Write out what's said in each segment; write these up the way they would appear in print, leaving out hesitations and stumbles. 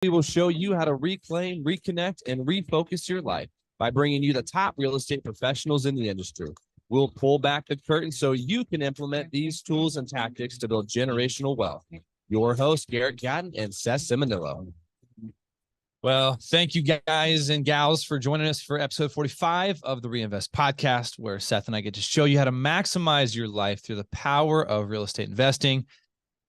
We will show you how to reclaim, reconnect, and refocus your life by bringing you the top real estate professionals in the industry. We'll pull back the curtain so you can implement these tools and tactics to build generational wealth. Your hosts, Garrett Gatton and Seth Simonillo. Well, thank you guys and gals for joining us for episode 45 of the Reinvest podcast, where Seth and I get to show you how to maximize your life through the power of real estate investing.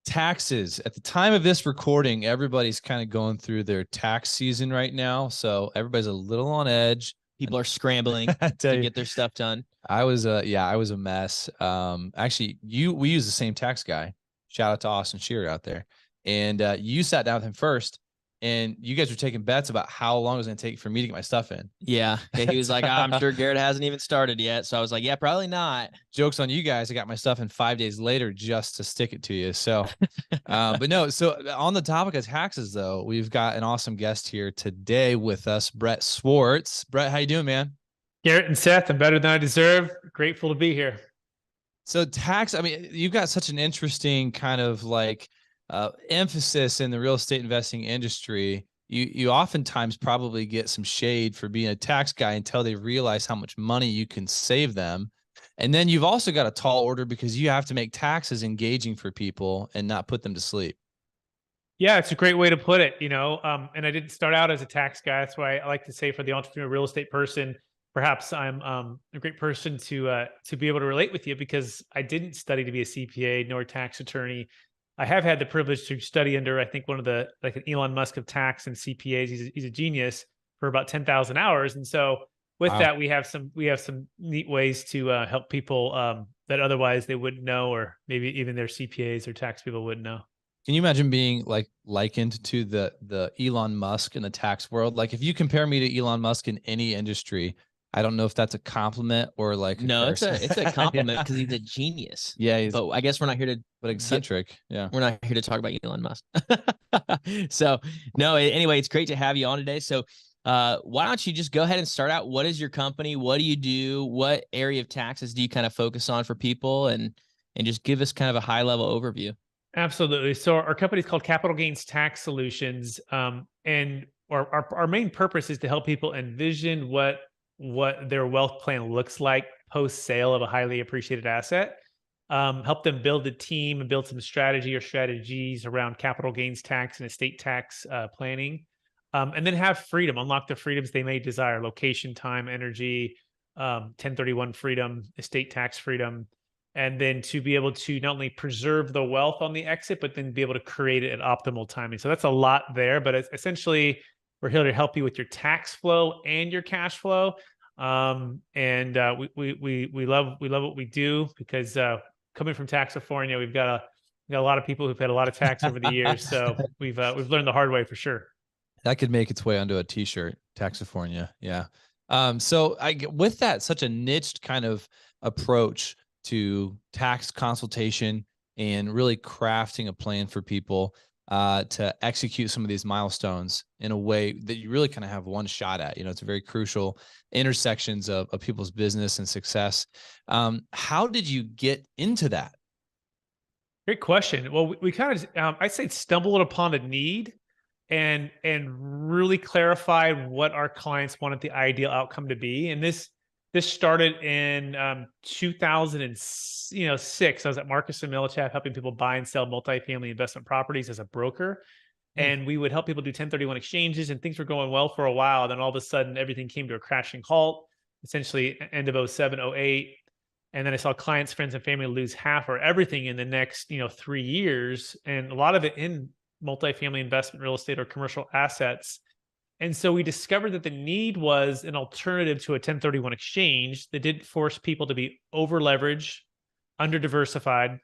Taxes. At the time of this recording, everybody's kind of going through their tax season right now. So everybody's a little on edge. People are scrambling to get their stuff done. I was a mess. Actually, we use the same tax guy. Shout out to Austin Shearer out there. And you sat down with him first, and you guys were taking bets about how long it was going to take for me to get my stuff in. Yeah. He was like, I'm sure Garrett hasn't even started yet. So I was like, yeah, probably not. Joke's on you guys. I got my stuff in 5 days later just to stick it to you. So, but no, so on the topic of taxes, though, we've got an awesome guest here today with us, Brett Swarts. Brett, how you doing, man? Garrett and Seth, I'm better than I deserve. Grateful to be here. So you've got such an interesting kind of like emphasis in the real estate investing industry. You oftentimes probably get some shade for being a tax guy until they realize how much money you can save them. And then you've also got a tall order because you have to make taxes engaging for people and not put them to sleep. Yeah, it's a great way to put it, and I didn't start out as a tax guy. That's why I like to say for the entrepreneur real estate person, perhaps I'm a great person to be able to relate with you, because I didn't study to be a CPA nor a tax attorney. I have had the privilege to study under, I think, one of the, like an Elon Musk of tax and CPAs. He's a genius for about 10,000 hours. And so with that, we have some neat ways to help people that otherwise they wouldn't know, or maybe even their CPAs or tax people wouldn't know. Can you imagine being likened to the Elon Musk in the tax world? Like, if you compare me to Elon Musk in any industry, I don't know if that's a compliment or like no, it's a compliment because he's a genius. Yeah, but I guess we're not here to. But eccentric. Yeah, we're not here to talk about Elon Musk. So no, anyway, it's great to have you on today. So why don't you just go ahead and start out? What is your company? What do you do? What area of taxes do you kind of focus on for people, and just give us kind of a high level overview? Absolutely. So our company is called Capital Gains Tax Solutions, and our main purpose is to help people envision what their wealth plan looks like post sale of a highly appreciated asset. Help them build a team and build some strategy or strategies around capital gains tax and estate tax planning, and then have freedom, unlock the freedoms they may desire: location, time, energy, 1031 freedom, estate tax freedom, and then to be able to not only preserve the wealth on the exit, but then be able to create it at optimal timing. So that's a lot there, but it's essentially, we're here to help you with your tax flow and your cash flow. We love what we do, because coming from Taxifornia, we've got a lot of people who've had a lot of tax over the years. So we've learned the hard way for sure. That could make its way onto a t-shirt, Taxifornia. Yeah. So with that, such a niched kind of approach to tax consultation and really crafting a plan for people to execute some of these milestones in a way that you really kind of have one shot at. It's a very crucial intersections of people's business and success. How did you get into that? Great question. Well, we kind of, I'd say, stumbled upon a need and really clarified what our clients wanted the ideal outcome to be. And this started in 2006. I was at Marcus and Millichap helping people buy and sell multifamily investment properties as a broker. And we would help people do 1031 exchanges, and things were going well for a while. Then all of a sudden, everything came to a crashing halt, essentially end of 07, 08. And then I saw clients, friends, and family lose half or everything in the next 3 years. And a lot of it in multifamily investment real estate or commercial assets. And so we discovered that the need was an alternative to a 1031 exchange that didn't force people to be over leveraged, under diversified,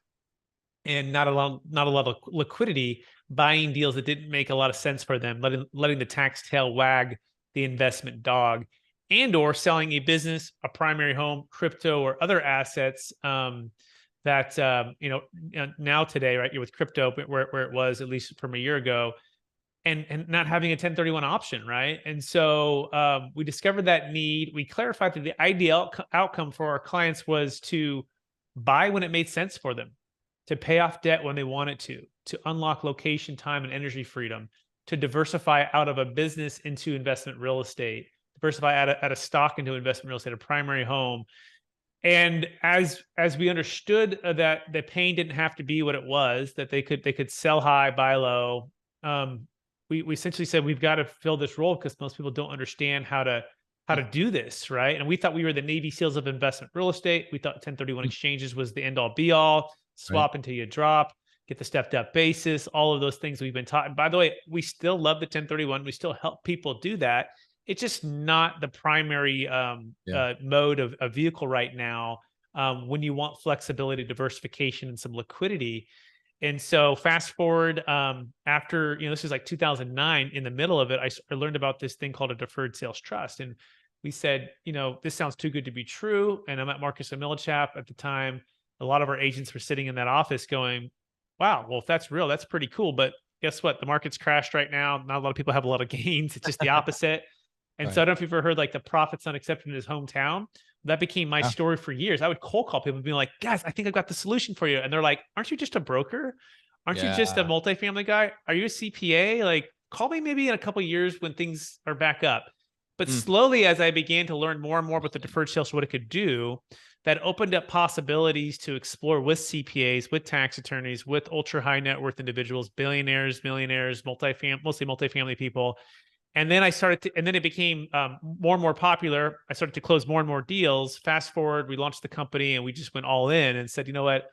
and not a lot of liquidity, buying deals that didn't make a lot of sense for them, letting the tax tail wag the investment dog, and or selling a business, a primary home, crypto, or other assets that now today, right, you're with crypto, but where it was at least from a year ago, and not having a 1031 option, right? And so we discovered that need. We clarified that the ideal outcome for our clients was to buy when it made sense for them, to pay off debt when they wanted to unlock location, time, and energy freedom, to diversify out of a business into investment real estate, diversify out of stock into investment real estate, a primary home. And as we understood that the pain didn't have to be what it was, that they could sell high, buy low. We essentially said we've got to fill this role because most people don't understand how to do this, right? And we thought we were the Navy SEALs of investment real estate. We thought 1031 exchanges was the end all be all. Swap until you drop, get the stepped up basis, all of those things we've been taught. And by the way, we still love the 1031. We still help people do that. It's just not the primary mode of vehicle right now when you want flexibility, diversification, and some liquidity. And so fast forward after, this is like 2009, in the middle of it, I learned about this thing called a deferred sales trust. And we said, this sounds too good to be true. And I'm at Marcus & Millichap at the time. A lot of our agents were sitting in that office going, wow, well, if that's real, that's pretty cool. But guess what? The market's crashed right now. Not a lot of people have a lot of gains. It's just the opposite. And so I don't know if you've ever heard like the prophet's not accepted in his hometown. That became my story for years. I would cold call people and be like, guys, I think I've got the solution for you. And they're like, aren't you just a broker? Aren't you just a multifamily guy? Are you a CPA? Like, call me maybe in a couple of years when things are back up. But slowly, as I began to learn more and more about the deferred sales, what it could do, that opened up possibilities to explore with CPAs, with tax attorneys, with ultra high net worth individuals, billionaires, millionaires, mostly multifamily people. And then and then it became more and more popular. I started to close more and more deals. Fast forward, we launched the company and we just went all in and said, you know what,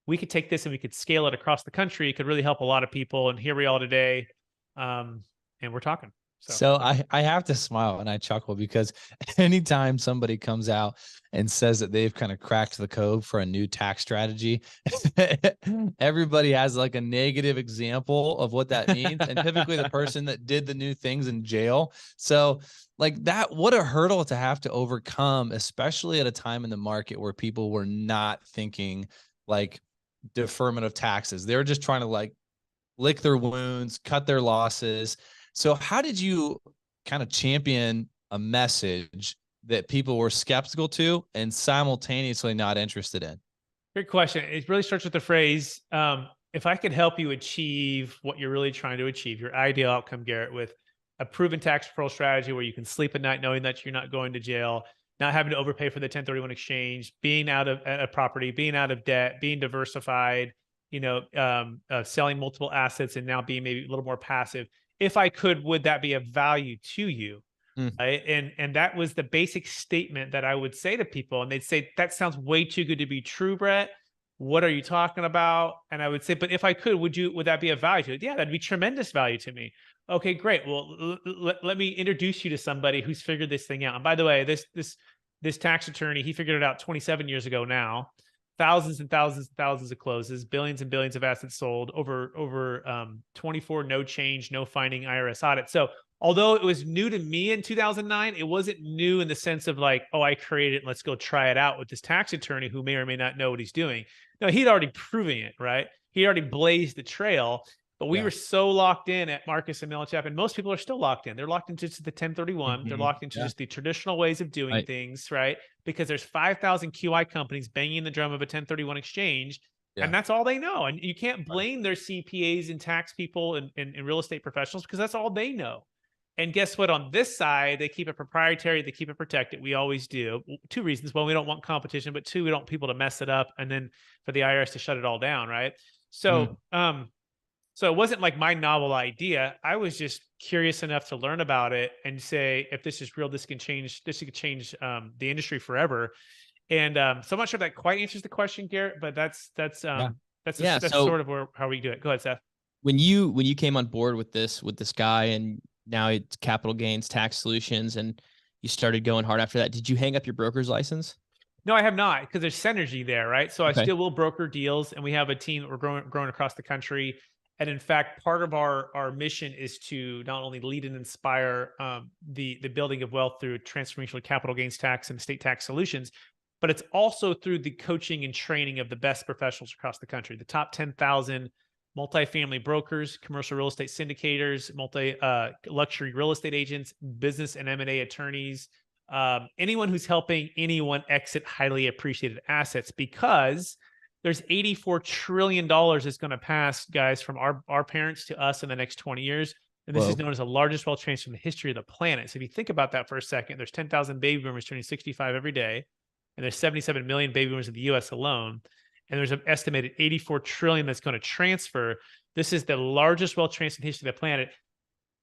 we could take this and we could scale it across the country. It could really help a lot of people. And here we are today. And we're talking. So I have to smile and I chuckle because anytime somebody comes out and says that they've kind of cracked the code for a new tax strategy, everybody has like a negative example of what that means. And typically the person that did the new things in jail. So like that, what a hurdle to have to overcome, especially at a time in the market where people were not thinking like deferment of taxes. They were just trying to like lick their wounds, cut their losses. So how did you kind of champion a message that people were skeptical to and simultaneously not interested in? Great question. It really starts with the phrase, if I could help you achieve what you're really trying to achieve, your ideal outcome, Garrett, with a proven tax deferral strategy where you can sleep at night knowing that you're not going to jail, not having to overpay for the 1031 exchange, being out of a property, being out of debt, being diversified, selling multiple assets and now being maybe a little more passive. If I could, would that be of value to you? Right? And that was the basic statement that I would say to people. And they'd say, that sounds way too good to be true, Brett. What are you talking about? And I would say, but if I could, would that be of value to you? Yeah, that'd be tremendous value to me. Okay, great. Well, let me introduce you to somebody who's figured this thing out. And by the way, this tax attorney, he figured it out 27 years ago now. Thousands and thousands and thousands of closes, billions and billions of assets sold, over 24 no change, no finding IRS audit. So although it was new to me in 2009, it wasn't new in the sense of like, oh, I created it and let's go try it out with this tax attorney who may or may not know what he's doing. No, he'd already proven it, right? He already blazed the trail. But we were so locked in at Marcus & Millichap, and most people are still locked in. They're locked into just the 1031. They're locked into just the traditional ways of doing things, right? Because there's 5,000 QI companies banging the drum of a 1031 exchange, and that's all they know. And you can't blame their CPAs and tax people and real estate professionals because that's all they know. And guess what? On this side, they keep it proprietary. They keep it protected. We always do. Two reasons. One, we don't want competition, but two, we don't want people to mess it up and then for the IRS to shut it all down, right? So, So it wasn't like my novel idea. I was just curious enough to learn about it and say, if this is real, this could change the industry forever. And so I'm not sure if that quite answers the question, Garrett, but that's sort of how we do it. Go ahead, Seth. When you came on board with this guy and now it's capital gains tax solutions and you started going hard after that, did you hang up your broker's license? No, I have not, because there's synergy there, right? So I still will broker deals, and we have a team that we're growing across the country. And in fact, part of our mission is to not only lead and inspire the building of wealth through transformational capital gains tax and estate tax solutions, but it's also through the coaching and training of the best professionals across the country, the top 10,000 multifamily brokers, commercial real estate syndicators, luxury real estate agents, business and M&A attorneys, anyone who's helping anyone exit highly appreciated assets, because there's $84 trillion that's going to pass, guys, from our parents to us in the next 20 years. And this is Whoa. known as the largest wealth transfer in the history of the planet. So if you think about that for a second, there's 10,000 baby boomers turning 65 every day, and there's 77 million baby boomers in the US alone. And there's an estimated 84 trillion that's going to transfer. This is the largest wealth transfer in the history of the planet.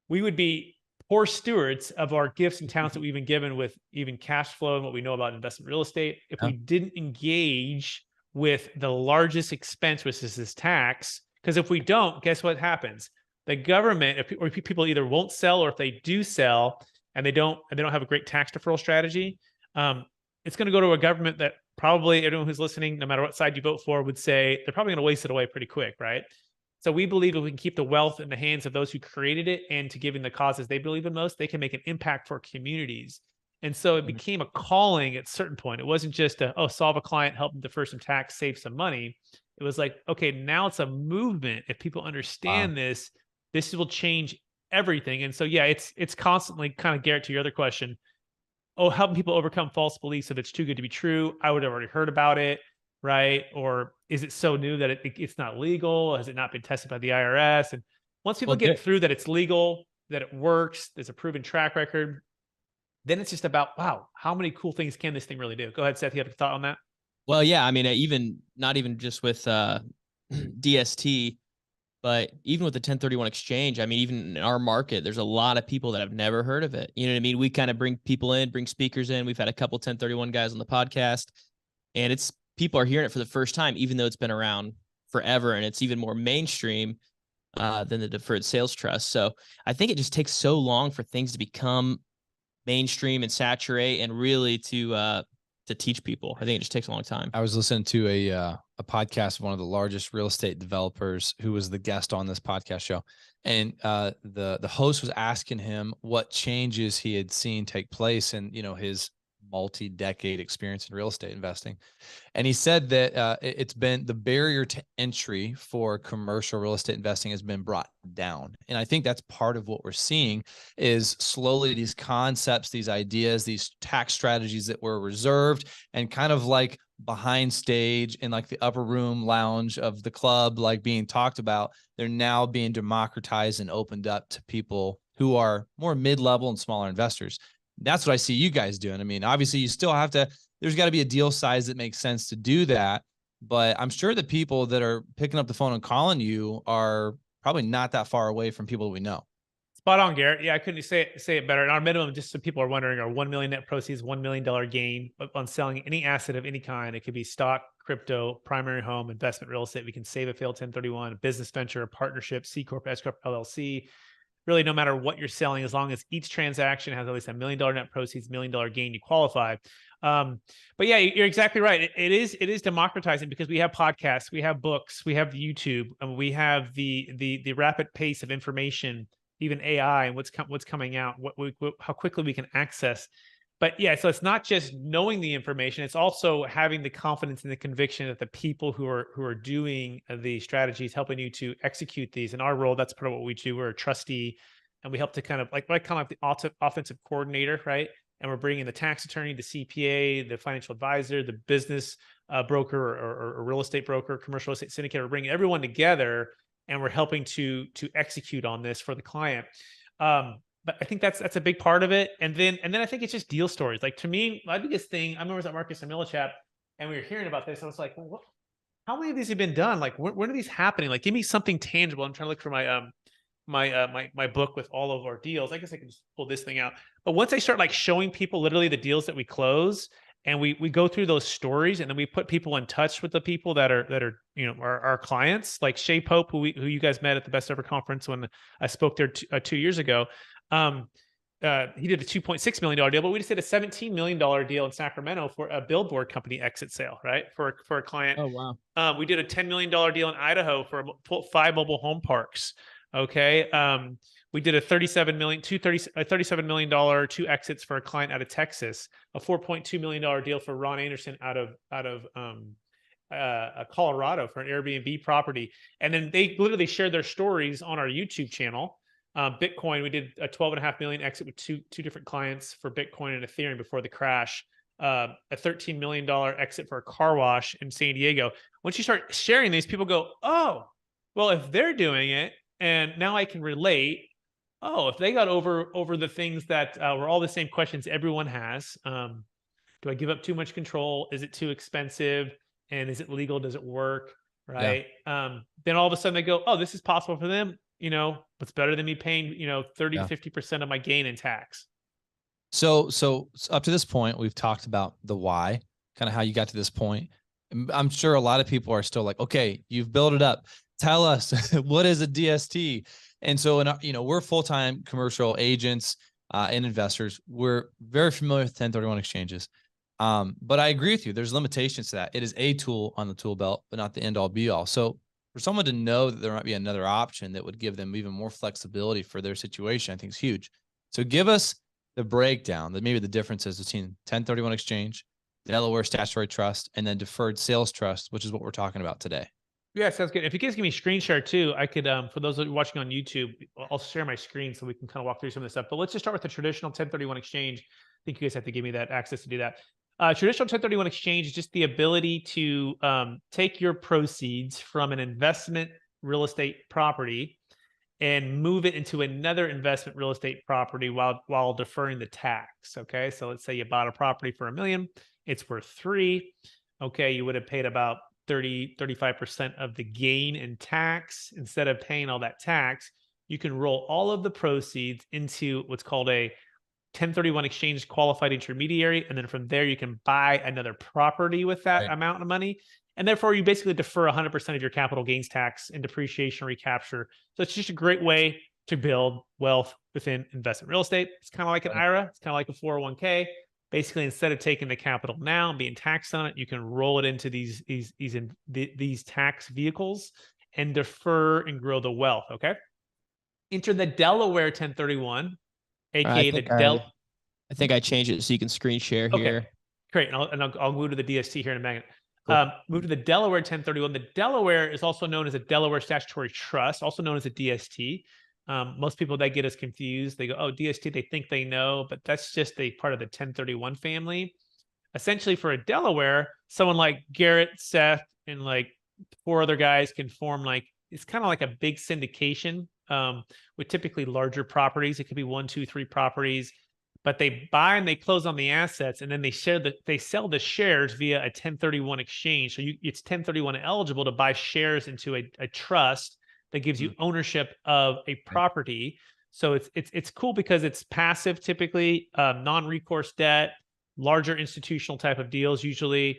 We would be poor stewards of our gifts and talents that we've been given with even cash flow and what we know about investment real estate if we didn't engage with the largest expense, which is this tax. Because if we don't, guess what happens? The government, or people either won't sell, or if they do sell and they don't have a great tax deferral strategy, it's going to go to a government that probably everyone who's listening, no matter what side you vote for, would say they're probably going to waste it away pretty quick, right? So we believe if we can keep the wealth in the hands of those who created it and to giving the causes they believe in most, they can make an impact for communities. And so it became a calling at a certain point. It wasn't just solve a client, help them defer some tax, save some money. It was like, okay, now it's a movement. If people understand this will change everything. And so, yeah, it's constantly kind of, Garrett, to your other question, helping people overcome false beliefs if it's too good to be true. I would have already heard about it, right? Or is it so new that it's not legal? Has it not been tested by the IRS? And once people get through that it's legal, that it works, there's a proven track record, then it's just about, wow, how many cool things can this thing really do? Go ahead, Seth, you have a thought on that? Well, yeah, I mean, not even just with DST, but even with the 1031 exchange, I mean, even in our market, there's a lot of people that have never heard of it. You know what I mean? We kind of bring people in, bring speakers in. We've had a couple 1031 guys on the podcast, and people are hearing it for the first time, even though it's been around forever, and it's even more mainstream than the Deferred Sales Trust. So I think it just takes so long for things to become mainstream and saturate, and really to teach people. I think it just takes a long time. I was listening to a podcast of one of the largest real estate developers who was the guest on this podcast show. And the host was asking him what changes he had seen take place in, his multi-decade experience in real estate investing. And he said that it's been the barrier to entry for commercial real estate investing has been brought down. And I think that's part of what we're seeing is slowly these concepts, these ideas, these tax strategies that were reserved and kind of like behind stage in like the upper room lounge of the club, like being talked about, they're now being democratized and opened up to people who are more mid-level and smaller investors. That's what I see you guys doing. I mean, obviously you still have to, there's got to be a deal size that makes sense to do that. But I'm sure the people that are picking up the phone and calling you are probably not that far away from people we know. Spot on, Garrett. Yeah, I couldn't say it better. And our minimum, just so people are wondering, are 1 million net proceeds, $1 million gain on selling any asset of any kind. It could be stock, crypto, primary home, investment real estate. We can save a failed 1031, a business venture, a partnership, C Corp, S Corp, LLC. Really, no matter what you're selling, as long as each transaction has at least $1 million net proceeds, $1 million gain, you qualify. But yeah, you're exactly right. It is democratizing because we have podcasts, we have books, we have YouTube, and we have the rapid pace of information, even AI and what's coming out, how quickly we can access. But yeah, so it's not just knowing the information; it's also having the confidence and the conviction that the people who are doing the strategies, helping you to execute these. In our role, that's part of what we do. We're a trustee, and we help to kind of like the offensive coordinator, right? And we're bringing the tax attorney, the CPA, the financial advisor, the business broker or real estate broker, commercial real estate syndicate. We're bringing everyone together, and we're helping to execute on this for the client. But I think that's a big part of it. And then I think it's just deal stories. Like to me, my biggest thing, I remember I was at Marcus and Millichap and we were hearing about this. I was like, well, how many of these have been done? Like, when are these happening? Like, give me something tangible. I'm trying to look for my book with all of our deals. I guess I can just pull this thing out. But once I start like showing people literally the deals that we close, and we go through those stories, and then we put people in touch with the people that are our clients, like Shay Pope, who you guys met at the Best Ever Conference when I spoke there 2 years ago. He did a $2.6 million deal, but we just did a $17 million deal in Sacramento for a billboard company exit sale, right? For a client. Oh, wow. We did a $10 million deal in Idaho for 5 mobile home parks. Okay. We did a $37 million, 2 exits for a client out of Texas, a $4.2 million deal for Ron Anderson out of Colorado for an Airbnb property. And then they literally shared their stories on our YouTube channel. Bitcoin, we did a 12.5 million exit with two different clients for Bitcoin and Ethereum before the crash. A $13 million exit for a car wash in San Diego. Once you start sharing these, people go, oh, well, if they're doing it and now I can relate, oh, if they got over the things that were all the same questions everyone has, do I give up too much control? Is it too expensive? And is it legal? Does it work? Yeah. Right. Then all of a sudden they go, oh, this is possible for them. What's better than me paying, 30 Yeah. to 50% of my gain in tax? So up to this point, we've talked about the why, kind of how you got to this point. I'm sure a lot of people are still like, okay, you've built it up. Tell us what is a DST? And so, we're full-time commercial agents and investors. We're very familiar with 1031 exchanges. But I agree with you. There's limitations to that. It is a tool on the tool belt, but not the end all be all. So for someone to know that there might be another option that would give them even more flexibility for their situation, I think is huge. So give us the breakdown, maybe the differences between 1031 exchange, Delaware statutory trust, and then deferred sales trust, which is what we're talking about today. Yeah, sounds good. If you guys give me screen share too, I could, for those of you watching on YouTube, I'll share my screen so we can kind of walk through some of this stuff. But let's just start with the traditional 1031 exchange. I think you guys have to give me that access to do that. Traditional 1031 exchange is just the ability to take your proceeds from an investment real estate property and move it into another investment real estate property while deferring the tax. Okay, so let's say you bought a property for $1 million, it's worth $3 million. Okay, you would have paid about 35% of the gain in tax. Instead of paying all that tax, you can roll all of the proceeds into what's called a 1031 exchange qualified intermediary. And then from there, you can buy another property with that amount of money. And therefore, you basically defer 100% of your capital gains tax and depreciation recapture. So it's just a great way to build wealth within investment real estate. It's kind of like an IRA. It's kind of like a 401k. Basically, instead of taking the capital now and being taxed on it, you can roll it into these tax vehicles and defer and grow the wealth. Okay. Enter the Delaware 1031, aka I think I changed it so you can screen share here. Okay, great. And I'll move to the DST here in a minute. Cool. Move to the Delaware 1031. The Delaware is also known as a Delaware Statutory Trust, also known as a DST. Most people that get us confused, they go, oh, DST, they think they know, but that's just a part of the 1031 family. Essentially, for a Delaware, someone like Garrett, Seth, and like 4 other guys can form it's kind of like a big syndication with typically larger properties. It could be 1, 2, 3 properties, but they buy and they close on the assets, and then they sell the shares via a 1031 exchange. So it's 1031 eligible to buy shares into a trust that gives you ownership of a property. So it's cool because it's passive, typically non-recourse debt, larger institutional type of deals. Usually,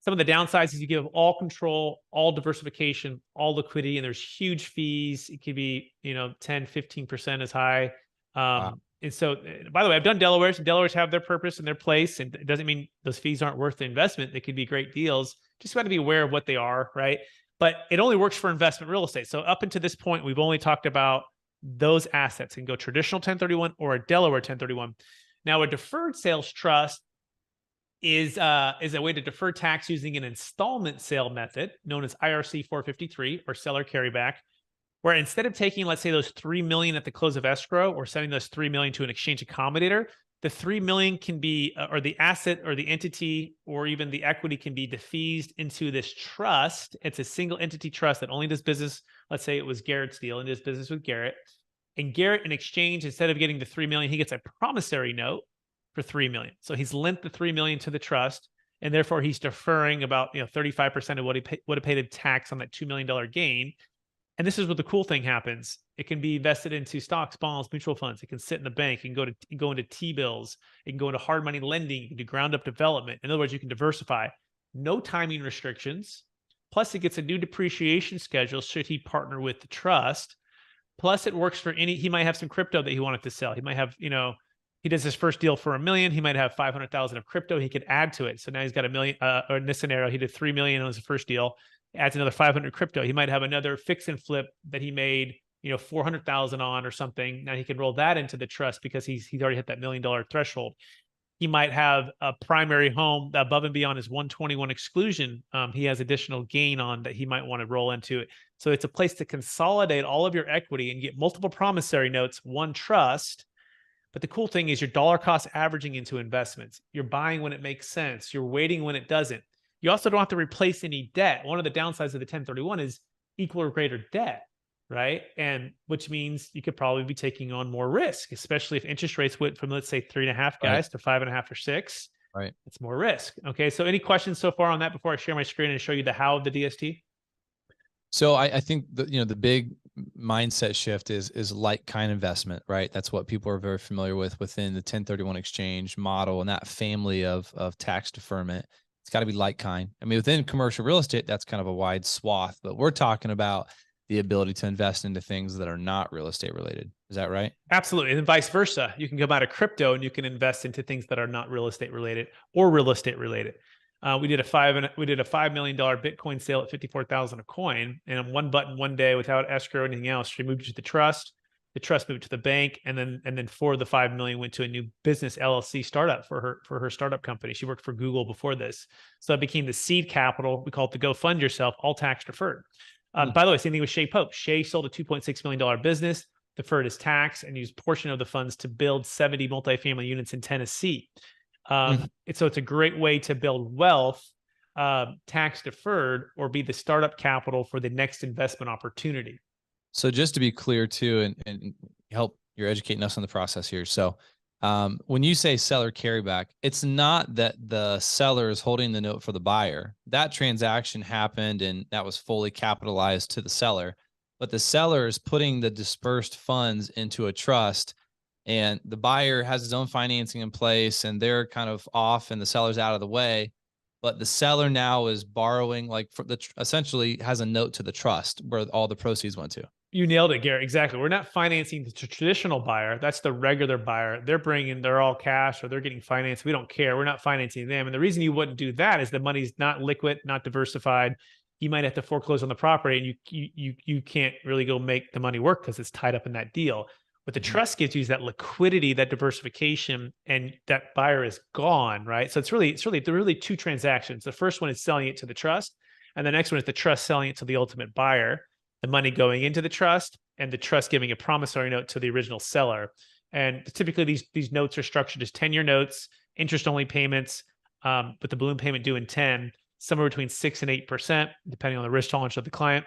some of the downsides is you give all control, all diversification, all liquidity, and there's huge fees. It could be 10-15% as high. Wow. And so, by the way, I've done Delawares, and Delawares have their purpose and their place. And it doesn't mean those fees aren't worth the investment. They could be great deals. Just got to be aware of what they are, right? But it only works for investment real estate. So up until this point, we've only talked about those assets and go traditional 1031 or a Delaware 1031. Now, a deferred sales trust is a way to defer tax using an installment sale method known as IRC 453 or seller carryback, where instead of taking, let's say, those $3 million at the close of escrow or sending those $3 million to an exchange accommodator, the $3 million can be, or the asset or the entity or even the equity can be defeased into this trust. It's a single entity trust that only does business. Let's say it was Garrett's deal and does business with Garrett. And Garrett, in exchange, instead of getting the $3 million, he gets a promissory note for $3 million. So he's lent the $3 million to the trust, and therefore he's deferring about 35% of what he would have paid in tax on that $2 million gain. And this is where the cool thing happens. It can be invested into stocks, bonds, mutual funds. It can sit in the bank. It can go into T-bills. It can go into hard money lending. You can do ground up development. In other words, you can diversify. No timing restrictions. Plus, it gets a new depreciation schedule should he partner with the trust. Plus, it works for he might have some crypto that he wanted to sell. He might have, he does his first deal for $1 million. He might have 500,000 of crypto. He could add to it. So now he's got $1 million, or in this scenario, he did $3 million on his first deal. Adds another 500 crypto. He might have another fix and flip that he made, 400,000 on or something. Now he can roll that into the trust because he's already hit that $1 million threshold. He might have a primary home that above and beyond his 121 exclusion. He has additional gain on that he might want to roll into it. So it's a place to consolidate all of your equity and get multiple promissory notes, one trust. But the cool thing is your dollar cost averaging into investments. You're buying when it makes sense. You're waiting when it doesn't. You also don't have to replace any debt. One of the downsides of the 1031 is equal or greater debt. right? And which means you could probably be taking on more risk, especially if interest rates went from, let's say, 3.5 guys to 5.5 or 6. Right. It's more risk. Okay. So any questions so far on that before I share my screen and show you the how of the DST? So I think the big mindset shift is like kind investment, right? That's what people are very familiar with within the 1031 exchange model and that family of tax deferment. It's got to be like kind. I mean, within commercial real estate, that's kind of a wide swath, but we're talking about the ability to invest into things that are not real estate related. Is that right? Absolutely. And vice versa. You can come out of crypto and you can invest into things that are not real estate related or real estate related. We did a $5 million Bitcoin sale at 54,000 a coin, and on one button one day without escrow or anything else, she moved it to the trust. The trust moved to the bank, and then for the 5 million went to a new business LLC startup for her startup company. She worked for Google before this, so it became the seed capital. We call it the Go Fund Yourself, all tax deferred. By the way, same thing with Shay Pope. Shay sold a $2.6 million business, deferred his tax, and used portion of the funds to build 70 multifamily units in Tennessee. So it's a great way to build wealth, tax deferred, or be the startup capital for the next investment opportunity. So just to be clear too, and help you're educating us on the process here. So when you say seller carryback, it's not that the seller is holding the note for the buyer. That transaction happened and that was fully capitalized to the seller, but the seller is putting the dispersed funds into a trust, and the buyer has his own financing in place and they're kind of off and the seller's out of the way. But the seller now is borrowing, like essentially has a note to the trust where all the proceeds went to. You nailed it, Garrett. Exactly. We're not financing the traditional buyer. That's the regular buyer. They're all cash or they're getting financed. We don't care. We're not financing them. And the reason you wouldn't do that is the money's not liquid, not diversified. You might have to foreclose on the property and you can't really go make the money work because it's tied up in that deal. What the trust gives you is that liquidity, that diversification, and that buyer is gone, right? So they're really two transactions. The first one is selling it to the trust, and the next one is the trust selling it to the ultimate buyer, the money going into the trust, and the trust giving a promissory note to the original seller. And typically these notes are structured as 10-year notes, interest-only payments, with the balloon payment due in 10, somewhere between 6 and 8%, depending on the risk tolerance of the client.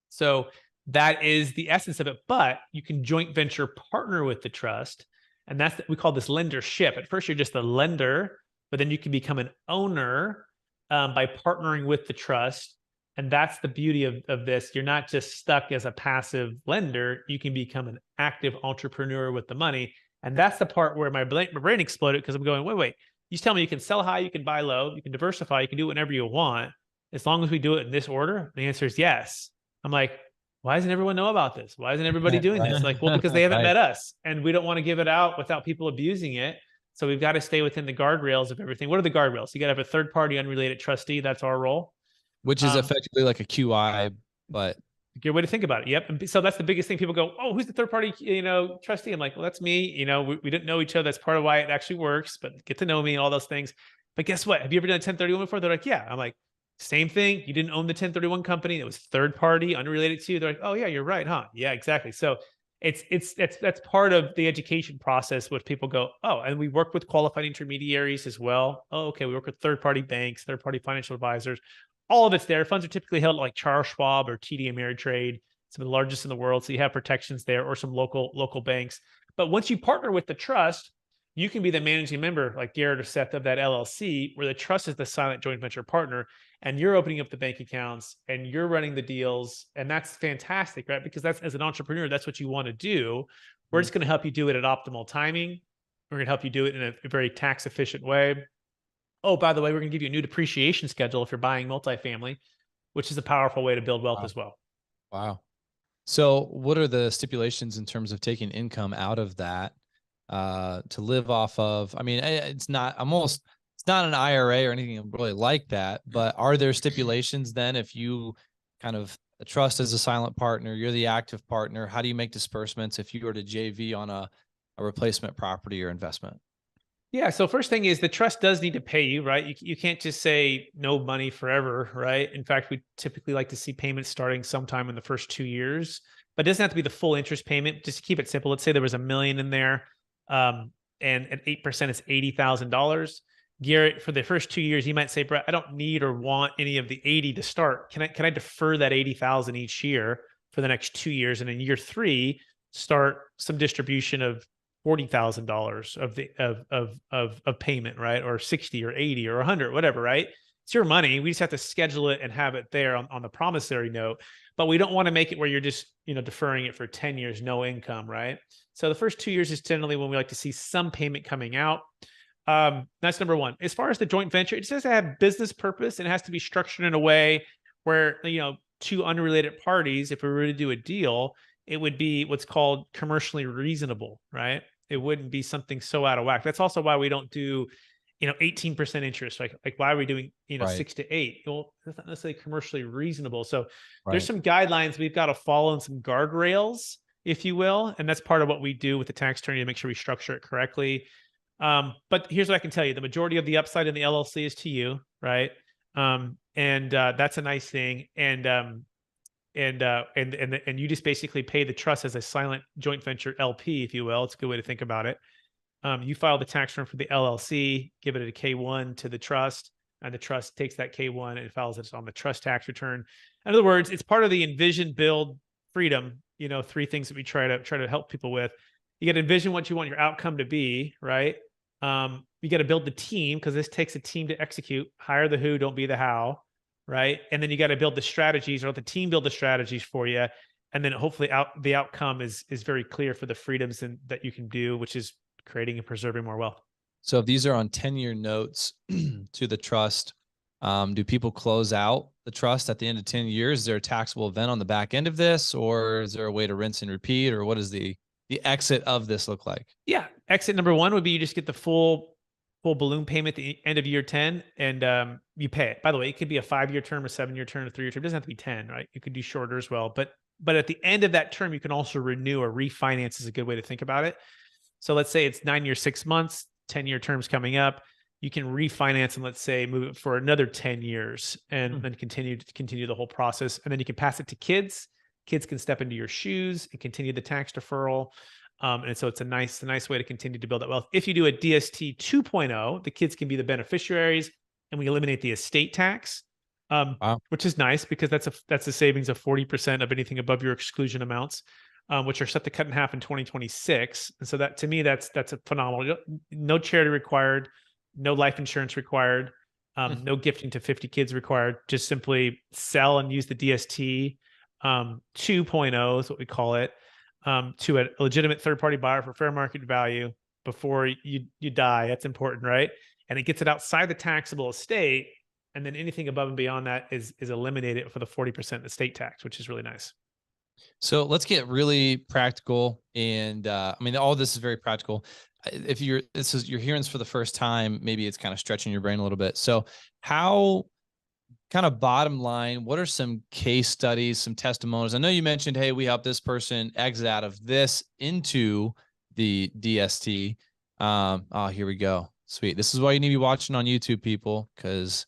So that is the essence of it. But you can joint venture partner with the trust. And we call this lendership. At first, you're just the lender, but then you can become an owner by partnering with the trust. And that's the beauty of this. You're not just stuck as a passive lender. You can become an active entrepreneur with the money. And that's the part where my brain exploded, because I'm going, wait. You tell me you can sell high, you can buy low, you can diversify, you can do whatever you want, as long as we do it in this order. The answer is yes. I'm like, why doesn't everyone know about this? Why isn't everybody doing this? Like, well, because they haven't met us, and we don't want to give it out without people abusing it. So we've got to stay within the guardrails of everything. What are the guardrails? You got to have a third-party unrelated trustee. That's our role. Which is effectively like a QI, but good way to think about it. Yep. And so that's the biggest thing. People go, oh, who's the third-party, trustee? I'm like, well, that's me. We didn't know each other. That's part of why it actually works, but get to know me and all those things. But guess what? Have you ever done a 1031 before? They're like, yeah. I'm like, same thing. You didn't own the 1031 company. It was third-party, unrelated to you. They're like, oh yeah, you're right, huh? Yeah, exactly. So that's part of the education process, which people go, oh, and we work with qualified intermediaries as well. Oh, okay. We work with third-party banks, third-party financial advisors. All of it's there. Funds are typically held like Charles Schwab or TD Ameritrade, some of the largest in the world. So you have protections there, or some local banks. But once you partner with the trust, you can be the managing member, like Garrett or Seth, of that LLC, where the trust is the silent joint venture partner, and you're opening up the bank accounts and you're running the deals. And that's fantastic, right? Because that's, as an entrepreneur, that's what you want to do. We're just going to help you do it at optimal timing. We're going to help you do it in a very tax efficient way. Oh, by the way, we're going to give you a new depreciation schedule if you're buying multifamily, which is a powerful way to build wealth as well. Wow. So what are the stipulations in terms of taking income out of that to live off of? I mean, it's not an IRA or anything really like that, but are there stipulations then if you kind of trust as a silent partner, you're the active partner? How do you make disbursements if you were to JV on a replacement property or investment? Yeah. So first thing is the trust does need to pay you, right? You can't just say no money forever, right? In fact, we typically like to see payments starting sometime in the first 2 years, but it doesn't have to be the full interest payment. Just to keep it simple, let's say there was $1 million in there, and at 8% it's $80,000. Garrett, for the first 2 years, you might say, Brett, I don't need or want any of the 80 to start. Can I defer that 80,000 each year for the next 2 years. And in year 3, start some distribution of $40,000 of payment, right? Or 60 or 80 or 100, whatever, right? It's your money. We just have to schedule it and have it there on the promissory note. But we don't want to make it where you're just, deferring it for 10 years, no income, right? So the first 2 years is generally when we like to see some payment coming out. That's number one. As far as the joint venture, it just has to have business purpose, and it has to be structured in a way where, two unrelated parties, if we were to do a deal, it would be what's called commercially reasonable, right? It wouldn't be something so out of whack. That's also why we don't do, 18% interest. Like why are we doing, Right. 6 to 8? Well, that's not necessarily commercially reasonable. So Right. there's some guidelines we've got to follow and some guardrails, if you will. And that's part of what we do with the tax attorney to make sure we structure it correctly. But here's what I can tell you. The majority of the upside in the LLC is to you, right? And that's a nice thing. And you just basically pay the trust as a silent joint venture LP, if you will. It's a good way to think about it. You file the tax return for the LLC, give it a K1 to the trust, and the trust takes that K1 and files it on the trust tax return. In other words, it's part of the envision, build, freedom. 3 things that we try to help people with. You got to envision what you want your outcome to be, right? You got to build the team, because this takes a team to execute. Hire the who, don't be the how, right? And then you got to build the strategies, or let the team build the strategies for you. And then hopefully the outcome is very clear for the freedoms that you can do, which is creating and preserving more wealth. So if these are on 10-year notes to the trust, do people close out the trust at the end of 10 years? Is there a taxable event on the back end of this, or is there a way to rinse and repeat, or what does the exit of this look like? Yeah. Exit number 1 would be you just get the full balloon payment at the end of year 10, and you pay it. By the way, it could be a 5-year term, a 7-year term, a 3-year term. It doesn't have to be 10, right? You could do shorter as well. But at the end of that term, you can also renew or refinance is a good way to think about it. So let's say it's 9 years, 6 months, 10-year terms coming up. You can refinance and let's say move it for another 10 years and then continue the whole process. And then you can pass it to kids. Kids can step into your shoes and continue the tax deferral. And so it's a nice way to continue to build that wealth. If you do a DST 2.0, the kids can be the beneficiaries, and we eliminate the estate tax, which is nice because that's a savings of 40% of anything above your exclusion amounts, which are set to cut in half in 2026. And so that, to me, that's a phenomenal. No charity required, no life insurance required, no gifting to 50 kids required. Just simply sell and use the DST 2.0 is what we call it, to a legitimate third-party buyer for fair market value before you die. That's important, right? And it gets it outside the taxable estate, and then anything above and beyond that is eliminated for the 40% estate tax, which is really nice. So let's get really practical. And all this is very practical. If you're hearing this for the first time, maybe it's kind of stretching your brain a little bit. So how, kind of bottom line, what are some case studies, some testimonials? I know you mentioned, hey, we helped this person exit out of this into the DST. Here we go. Sweet. This is why you need to be watching on YouTube, people, because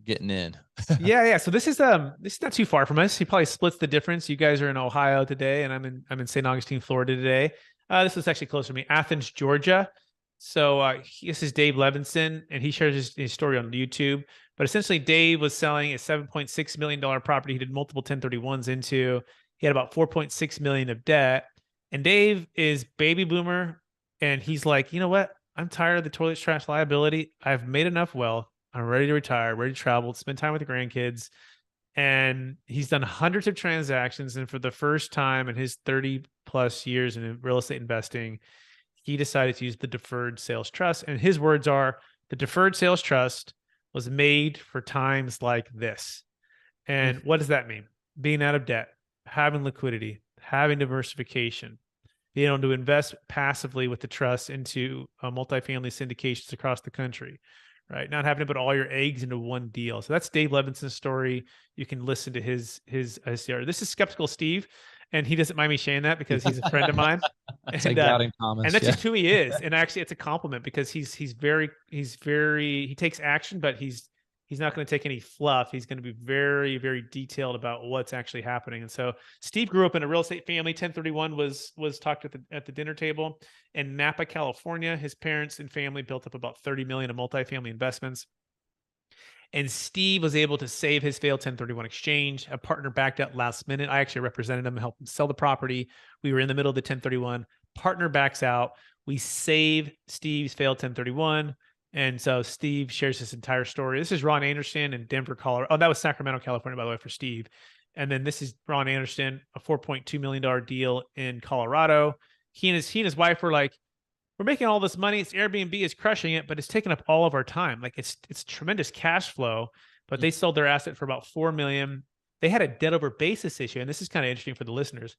getting in. Yeah. So this is not too far from us. He probably splits the difference. You guys are in Ohio today, and I'm in St. Augustine, Florida today. This is actually closer to me, Athens, Georgia. So this is Dave Levinson, and he shares his story on YouTube. But essentially, Dave was selling a $7.6 million property. He did multiple 1031s into. He had about $4.6 million of debt. And Dave is baby boomer, and he's like, you know what? I'm tired of the toilet trash liability. I've made enough wealth. I'm ready to retire, ready to travel, spend time with the grandkids. And he's done hundreds of transactions. And for the first time in his 30 plus years in real estate investing, he decided to use the Deferred Sales Trust. And his words are, the Deferred Sales Trust was made for times like this. And what does that mean? Being out of debt, having liquidity, having diversification, being able to invest passively with the trust into multifamily syndications across the country, right? Not having to put all your eggs into one deal. So that's Dave Levinson's story. You can listen to his SDR. This is Skeptical Steve, and he doesn't mind me saying that because he's a friend of mine. It's like doubting Thomas. And that's just who he is. And actually, it's a compliment because he takes action, but he's not going to take any fluff. He's going to be very, very detailed about what's actually happening. And so Steve grew up in a real estate family. 1031 was talked at the dinner table in Napa, California. His parents and family built up about 30 million of multifamily investments. And Steve was able to save his failed 1031 exchange. A partner backed out last minute. I actually represented him and helped him sell the property. We were in the middle of the 1031. Partner backs out. We save Steve's failed 1031. And so Steve shares this entire story. This is Ron Anderson in Denver, Colorado. Oh, that was Sacramento, California, by the way, for Steve. And then this is Ron Anderson, a $4.2 million deal in Colorado. He and his wife were like, we're making all this money. It's Airbnb is crushing it, but it's taking up all of our time. Like it's tremendous cash flow, but they sold their asset for about $4 million. They had a debt over basis issue. And this is kind of interesting for the listeners.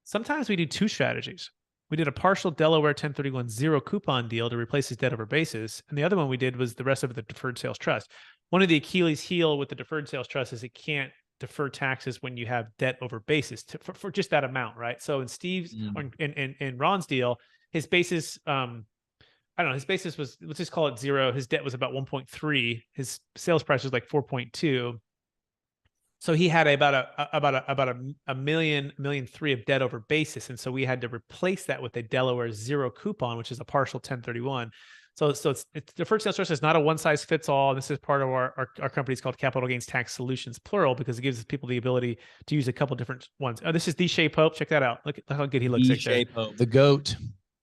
Sometimes we do two strategies. We did a partial Delaware 1031 zero coupon deal to replace his debt over basis. And the other one we did was the rest of the Deferred Sales Trust. One of the Achilles heel with the Deferred Sales Trust is it can't defer taxes when you have debt over basis for just that amount, right? So in Steve's in Ron's deal, his basis, I don't know, his basis was, let's just call it zero. His debt was about 1.3. His sales price was like 4.2. So he had about a million three of debt over basis. And so we had to replace that with a Delaware zero coupon, which is a partial 1031. So it's Deferred Sales Trust is not a one size fits all. This is part of our company. It's called Capital Gains Tax Solutions, plural, because it gives people the ability to use a couple different ones. Oh, this is D. Shay Pope. Check that out. Look at how good he looks. D. Shay Pope. The GOAT.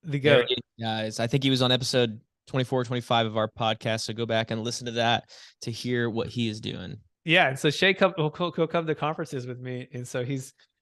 The GOAT. Guys, I think he was on episode 24, 25 of our podcast. So go back and listen to that to hear what he is doing. Yeah. And so Shay will come to conferences with me. And so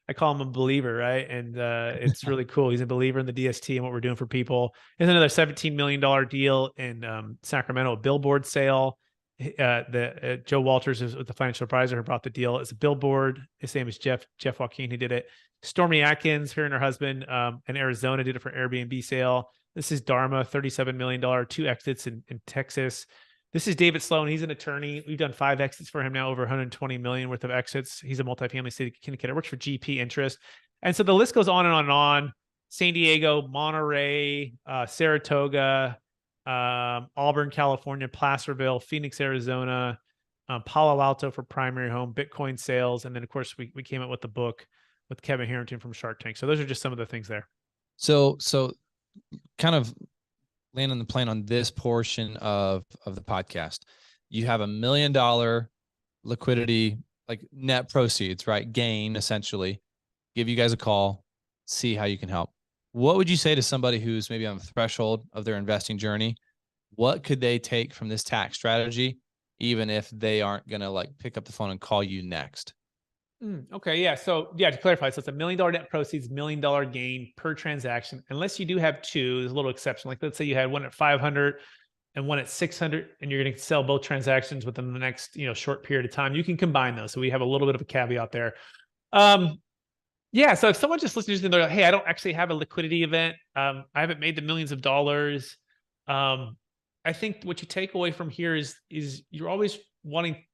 I call him a believer, right? And it's really cool. He's a believer in the DST and what we're doing for people. There's another $17 million deal in Sacramento, a billboard sale. Joe Walters is the financial advisor who brought the deal. It's a billboard. His name is Jeff Joaquin. He did it. Stormy Atkins, her and her husband in Arizona, did it for Airbnb sale. This is Dharma, $37 million, 2 exits in Texas. This is David Sloan. He's an attorney. We've done 5 exits for him now, over 120 million worth of exits. He's a multifamily syndicator, works for GP Interest. And so the list goes on and on and on. San Diego, Monterey, Saratoga, Auburn, California, Placerville, Phoenix, Arizona, Palo Alto for primary home, Bitcoin sales. And then, of course, we came up with the book with Kevin Harrington from Shark Tank. So those are just some of the things there. So kind of landing the plane on this portion of the podcast. You have $1 million liquidity, like net proceeds, right? Gain, essentially. Give you guys a call, see how you can help. What would you say to somebody who's maybe on the threshold of their investing journey? What could they take from this tax strategy, even if they aren't going to like pick up the phone and call you next? Okay. Yeah. So to clarify, so it's $1 million net proceeds, $1 million gain per transaction. Unless you do have 2, there's a little exception. Like let's say you had one at 500 and one at 600, and you're going to sell both transactions within the next, short period of time. You can combine those. So we have a little bit of a caveat there. Yeah. So if someone just listens to this, they're like, hey, I don't actually have a liquidity event. I haven't made the millions of dollars. I think what you take away from here is you're always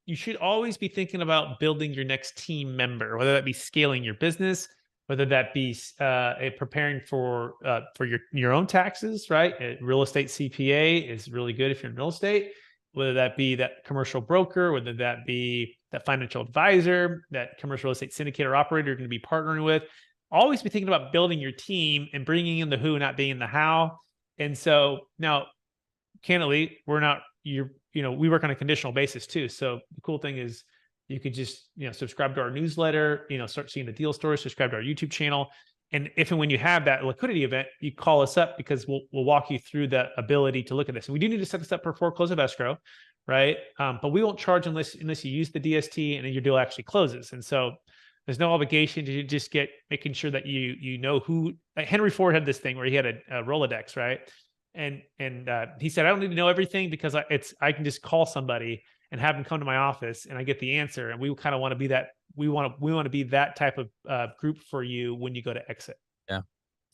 you should always be thinking about building your next team member, whether that be scaling your business, whether that be preparing for your own taxes, right? A real estate CPA is really good if you're in real estate, whether that be that commercial broker, whether that be that financial advisor, that commercial real estate syndicator operator you're going to be partnering with. Always be thinking about building your team and bringing in the who, not being the how. And so now, candidly, we work on a conditional basis too. So the cool thing is you could just, subscribe to our newsletter, start seeing the deal stories, subscribe to our YouTube channel. And if and when you have that liquidity event, you call us up because we'll walk you through the ability to look at this. And we do need to set this up before close of escrow, right? But we won't charge unless you use the DST and then your deal actually closes. And so there's no obligation to just making sure that you know who. Like Henry Ford had this thing where he had a Rolodex, right? And he said, I don't need to know everything because I can just call somebody and have them come to my office and I get the answer. And we kind of want to be that. We want to be that type of group for you when you go to exit. Yeah,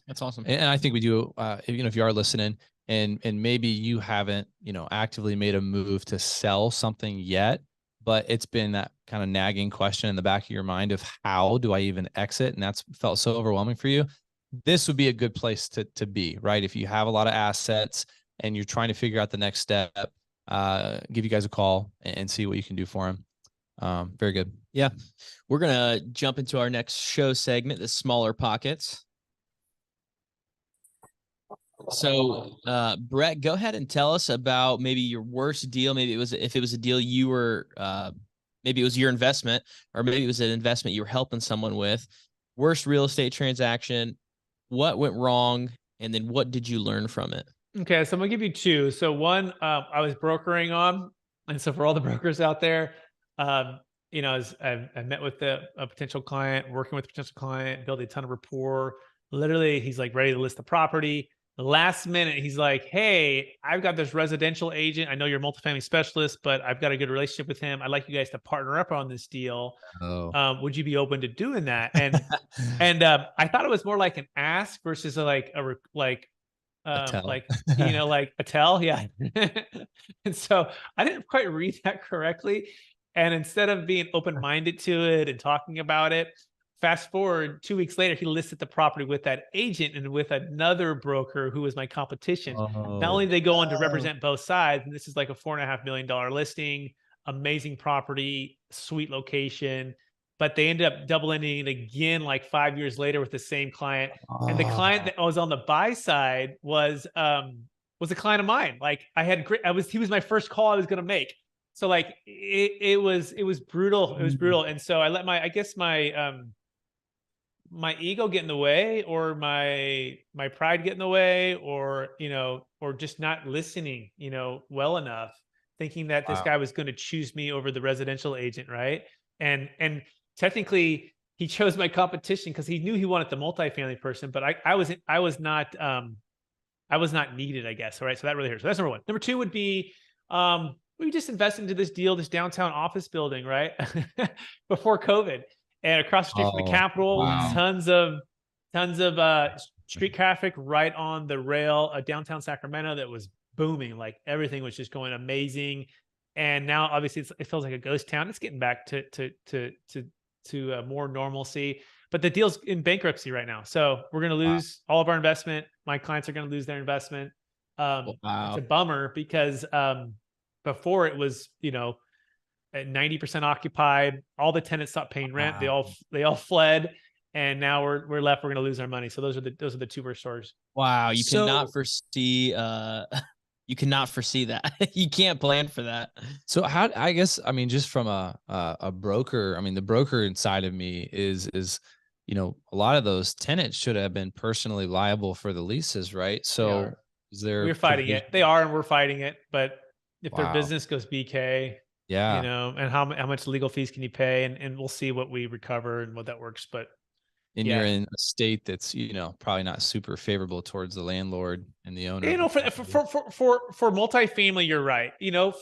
that's awesome. And I think we do. If you are listening and maybe you haven't actively made a move to sell something yet, but it's been that kind of nagging question in the back of your mind of how do I even exit, and that's felt so overwhelming for you. This would be a good place to be, right? If you have a lot of assets and you're trying to figure out the next step, give you guys a call and see what you can do for them. Very good. Yeah. We're going to jump into our next show segment, the Smaller Pockets. So, Brett, go ahead and tell us about maybe your worst deal. Maybe if it was a deal you were, maybe it was your investment, or maybe it was an investment you were helping someone with. Worst real estate transaction. What went wrong, and then what did you learn from it? Okay, so I'm gonna give you two. So one, I was brokering on, and so for all the brokers out there, I met with a potential client, working with a potential client, building a ton of rapport. Literally, he's like ready to list the property. The last minute, he's like, "Hey, I've got this residential agent. I know you're a multifamily specialist, but I've got a good relationship with him. I'd like you guys to partner up on this deal. Oh, Would you be open to doing that?" And I thought it was more like an ask versus tell. like like a tell. Yeah. And so I didn't quite read that correctly, and instead of being open-minded to it and talking about it, fast forward 2 weeks later, he listed the property with that agent and with another broker who was my competition. Not only Oh, did they go on to represent both sides, and this is like a $4.5 million listing, amazing property, sweet location, but they ended up double ending it again like 5 years later with the same client. And the client that was on the buy side was a client of mine. Like he was my first call I was gonna make. So like it was brutal. It was brutal. And so I let my ego get in the way, or my pride get in the way, or or just not listening well enough, thinking that this wow. guy was going to choose me over the residential agent, right? And technically he chose my competition because he knew he wanted the multifamily person, but I was not needed, I guess. All right, so that really hurts. So that's number one. Number two would be we just invested into this deal, this downtown office building, right? Before COVID. And across the street from the Oh, Capitol, wow. tons of street traffic right on the rail, downtown Sacramento that was booming. Like everything was just going amazing. And now, obviously, it feels like a ghost town. It's getting back to more normalcy. But the deal's in bankruptcy right now, so we're going to lose all of our investment. My clients are going to lose their investment. It's Wow. a bummer because before it was at 90% occupied. All the tenants stopped paying rent. They all fled, and now we're left. We're going to lose our money. So those are the two worst stories. Wow, you So- cannot foresee you cannot foresee that. You can't plan for that. So how, I guess, I mean, just from a broker, I mean, the broker inside of me is, a lot of those tenants should have been personally liable for the leases, right? So is there, We're fighting it. They are, and we're fighting it. But if their Wow. business goes BK, Yeah. and how much legal fees can you pay, and we'll see what we recover and what that works. But And yeah. you're in a state that's, probably not super favorable towards the landlord and the owner. For multifamily, you're right.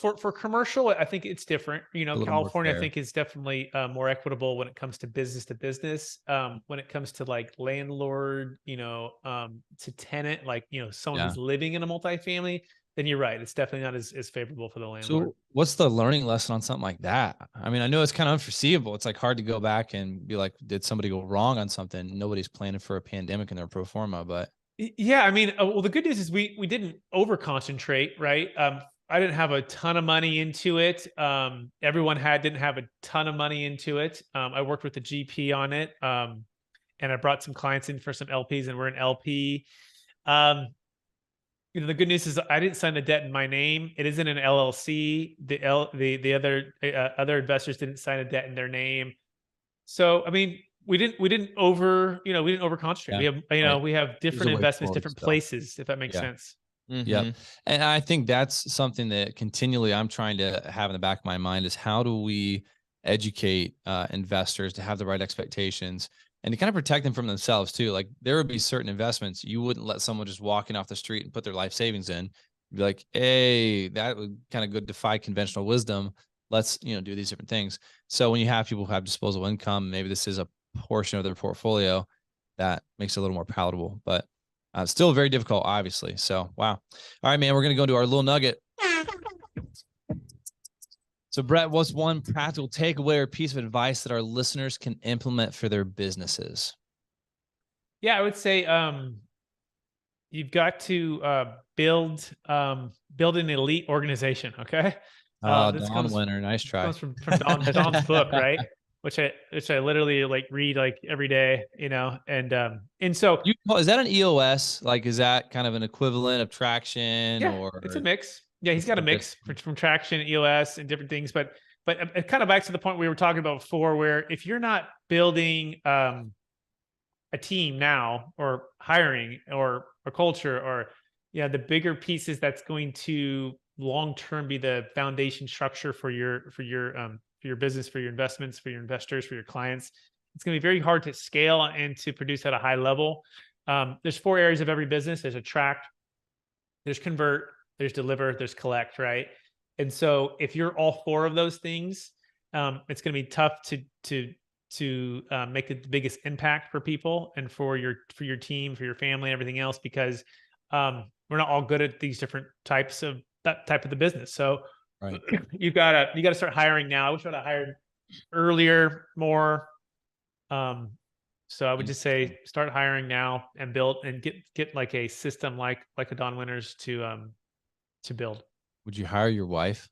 For commercial, I think it's different. little more California, I fair. think, is definitely more equitable when it comes to business. When it comes to like landlord, to tenant, like someone Yeah. who's living in a multifamily, then you're right. It's definitely not as favorable for the landlord. So what's the learning lesson on something like that? I mean, I know it's kind of unforeseeable. It's like hard to go back and be like, did somebody go wrong on something? Nobody's planning for a pandemic in their pro forma, but Yeah, I mean, well, the good news is we didn't over concentrate, right? I didn't have a ton of money into it. Everyone didn't have a ton of money into it. I worked with the GP on it, and I brought some clients in for some LPs, and we're an LP. The good news is I didn't sign the debt in my name. It isn't an LLC. The other investors didn't sign a debt in their name. So I mean, we didn't over concentrate. Yeah, We have right. we have different away investments, quality different stuff. places, if that makes Yeah. sense. Yep. Mhm. And I think that's something that continually I'm trying to have in the back of my mind is how do we educate investors to have the right expectations and to kind of protect them from themselves too. Like there would be certain investments you wouldn't let someone just walking off the street and put their life savings in. You'd be like, hey, that would kind of go defy conventional wisdom. Let's, do these different things. So when you have people who have disposable income, maybe this is a portion of their portfolio that makes it a little more palatable, but still very difficult, obviously. So, wow. All right, man, we're going to go to our little nugget. So, Brett, what's one practical takeaway or piece of advice that our listeners can implement for their businesses? Yeah, I would say you've got to build an elite organization. Okay. This Dawn winner, nice try. comes from Don's book, right? which I literally like read like every day, and so Is that an EOS? Like, is that kind of an equivalent of traction, yeah, or it's a mix. Yeah, he's got a a bit- mix from traction, EOS, and different things. But it kind of back to the point we were talking about before, where if you're not building a team now, or hiring, or culture, or the bigger pieces that's going to long term be the foundation structure for your business, for your investments, for your investors, for your clients, it's going to be very hard to scale and to produce at a high level. There's 4 areas of every business. There's attract, there's convert, there's deliver, there's collect, right? And so if you're all 4 of those things, it's going to be tough to make the biggest impact for people and for your team, for your family, and everything else, because we're not all good at these different types of that type of the business. So right? you gotta start hiring now. I wish I'd have hired earlier, more. So I would just say start hiring now and build and get like a system like a Don Winters to build. Would you hire your wife?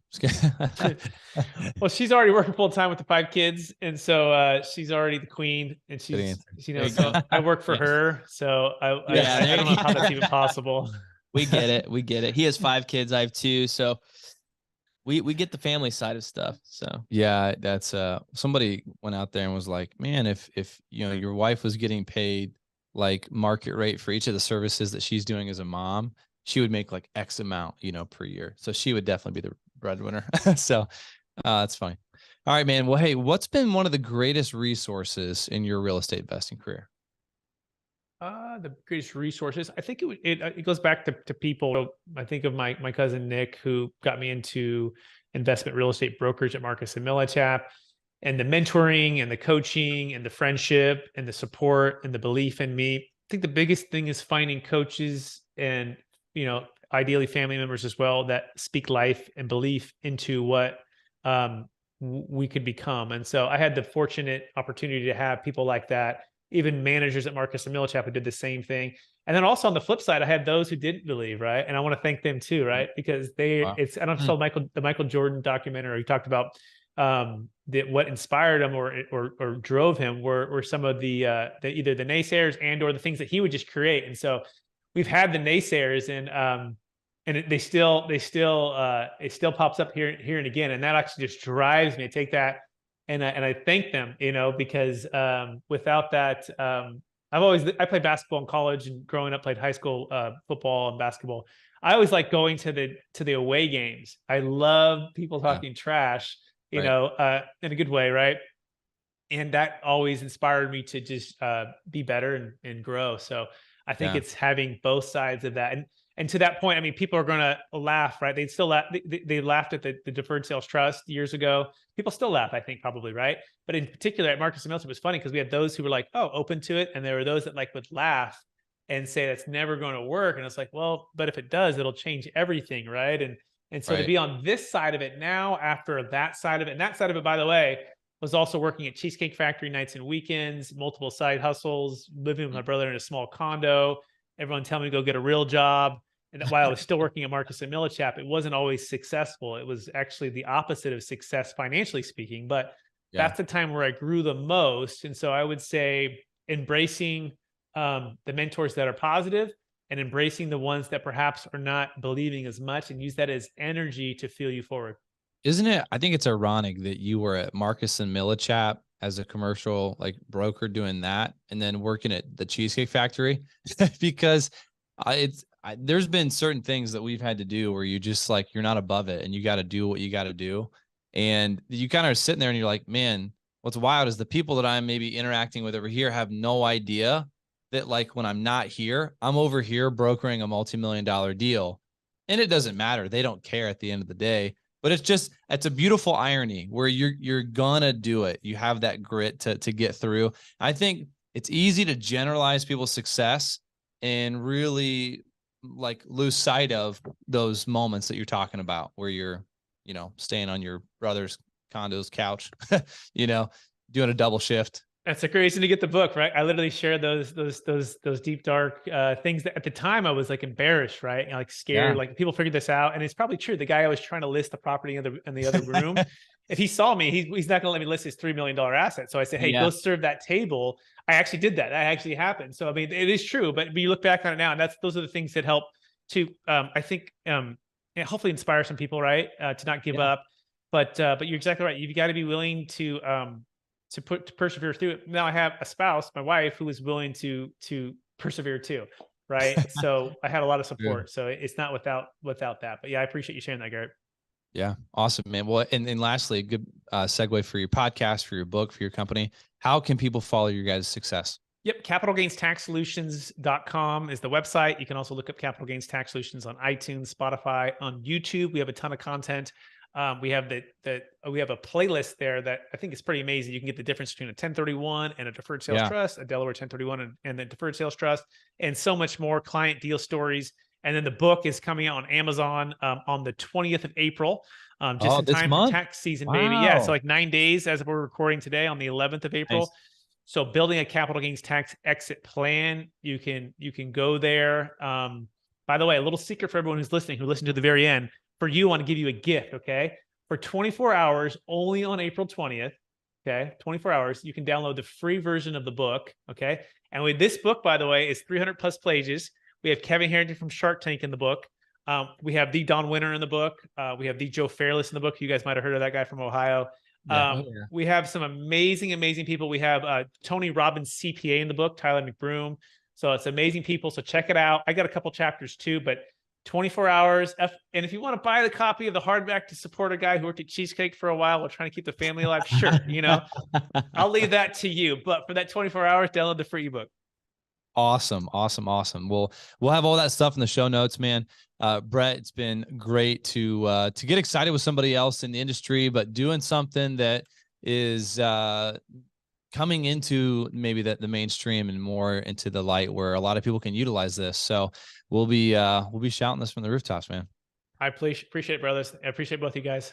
Well, she's already working full time with the 5 kids, and so she's already the queen, and Good she's answer. so I work for Yes. her, so I there don't you know how that's go. even possible. We get it. We get it. He has 5 kids. I have 2. So we get the family side of stuff. So Yeah, that's somebody went out there and was like, man, if your wife was getting paid like market rate for each of the services that she's doing as a mom, she would make like X amount, per year. So she would definitely be the breadwinner. So that's funny. All right, man. Well, hey, what's been one of the greatest resources in your real estate investing career? The greatest resources, I think it goes back to people. So I think of my cousin Nick, who got me into investment real estate brokerage at Marcus and Millichap, and the mentoring and the coaching and the friendship and the support and the belief in me. I think the biggest thing is finding coaches and, ideally family members as well, that speak life and belief into what we could become. And so I had the fortunate opportunity to have people like that, even managers at Marcus and Millichap who did the same thing. And then also on the flip side, I had those who didn't believe, right? And I want to thank them too, right? Because Wow. I don't know if you saw the Michael Jordan documentary. He talked about that what inspired him or drove him were some of the either the naysayers and or the things that he would just create. And so we've had the naysayers, and it still pops up here and again, and that actually just drives me to take that. And I thank them, because without that, I played basketball in college, and growing up played high school football and basketball. I always like going to the away games. I love people talking trash, in a good way, right? And that always inspired me to just be better and grow. So I think it's having both sides of that. And to that point, I mean, people are going to laugh, right? They'd still laugh. They laughed at the Deferred Sales Trust years ago. People still laugh, I think, probably, right? But in particular at Marcus and Millichap, it was funny because we had those who were like, oh, open to it. And there were those that like would laugh and say that's never going to work. And it's like, well, but if it does, it'll change everything, right? And so to be on this side of it now after that side of it, and that side of it, by the way, was also working at Cheesecake Factory nights and weekends, multiple side hustles, living with my brother in a small condo, everyone telling me to go get a real job. And while I was still working at Marcus and Millichap, it wasn't always successful. It was actually the opposite of success, financially speaking. But that's the time where I grew the most. And so I would say embracing the mentors that are positive and embracing the ones that perhaps are not believing as much, and use that as energy to fuel you forward. Isn't it? I think it's ironic that you were at Marcus and Millichap as a commercial like broker doing that, and then working at the Cheesecake Factory, because there's been certain things that we've had to do where you just like, you're not above it and you got to do what you got to do. And you kind of are sitting there and you're like, man, what's wild is the people that I'm maybe interacting with over here have no idea that like when I'm not here, I'm over here brokering a multi-million-dollar deal. And it doesn't matter. They don't care at the end of the day. But it's a beautiful irony where you're gonna do it. You have that grit to get through. I think it's easy to generalize people's success and really like lose sight of those moments that you're talking about where you're, staying on your brother's condo's couch, doing a double shift. That's a great reason to get the book, right? I literally shared those deep, dark things that at the time I was like embarrassed, right? Like scared, like people figured this out. And it's probably true. The guy I was trying to list the property in the other room. if he saw me, he's not going to let me list his $3 million asset. So I said, hey, Yeah. go serve that table. I actually did that. That actually happened. So, I mean, it is true, but you look back on it now, and those are the things that help to, I think, hopefully inspire some people, right. To not give up. But you're exactly right. You've got to be willing to persevere through it. Now I have a spouse, my wife, who is willing to persevere too. Right. So I had a lot of support. So it's not without that. But yeah, I appreciate you sharing that, Garrett. Yeah. Awesome, man. Well, and lastly, a good segue for your podcast, for your book, for your company. How can people follow your guys' success? Yep. CapitalGainsTaxSolutions.com is the website. You can also look up Capital Gains Tax Solutions on iTunes, Spotify, on YouTube. We have a ton of content. We have we have a playlist there that I think is pretty amazing. You can get the difference between a 1031 and a deferred sales trust, a Delaware 1031 and the deferred sales trust, and so much more, client deal stories. And then the book is coming out on Amazon on the 20th of April, just in time for tax season, baby. Yeah, so like 9 days as we're recording today on the 11th of April. Nice. So building a capital gains tax exit plan, you can go there. By the way, a little secret for everyone who's listening, who listened to the very end. For you, I want to give you a gift, okay? For 24 hours, only on April 20th, okay? 24 hours, you can download the free version of the book, okay? And with this book, by the way, is 300 plus pages. We have Kevin Harrington from Shark Tank in the book. We have the Don Winter in the book. We have the Joe Fairless in the book. You guys might have heard of that guy from Ohio. We have some amazing people. We have Tony Robbins, CPA, in the book, Tyler McBroom. So it's amazing people. So check it out. I got a couple chapters too, but 24 hours. And if you want to buy the copy of the hardback to support a guy who worked at Cheesecake for a while while trying to keep the family alive, sure, I'll leave that to you. But for that 24 hours, download the free ebook. Awesome. We'll have all that stuff in the show notes, man. Brett, it's been great to get excited with somebody else in the industry, but doing something that is coming into maybe the mainstream and more into the light where a lot of people can utilize this. So we'll be shouting this from the rooftops, man. I appreciate it, brothers. I appreciate both you guys.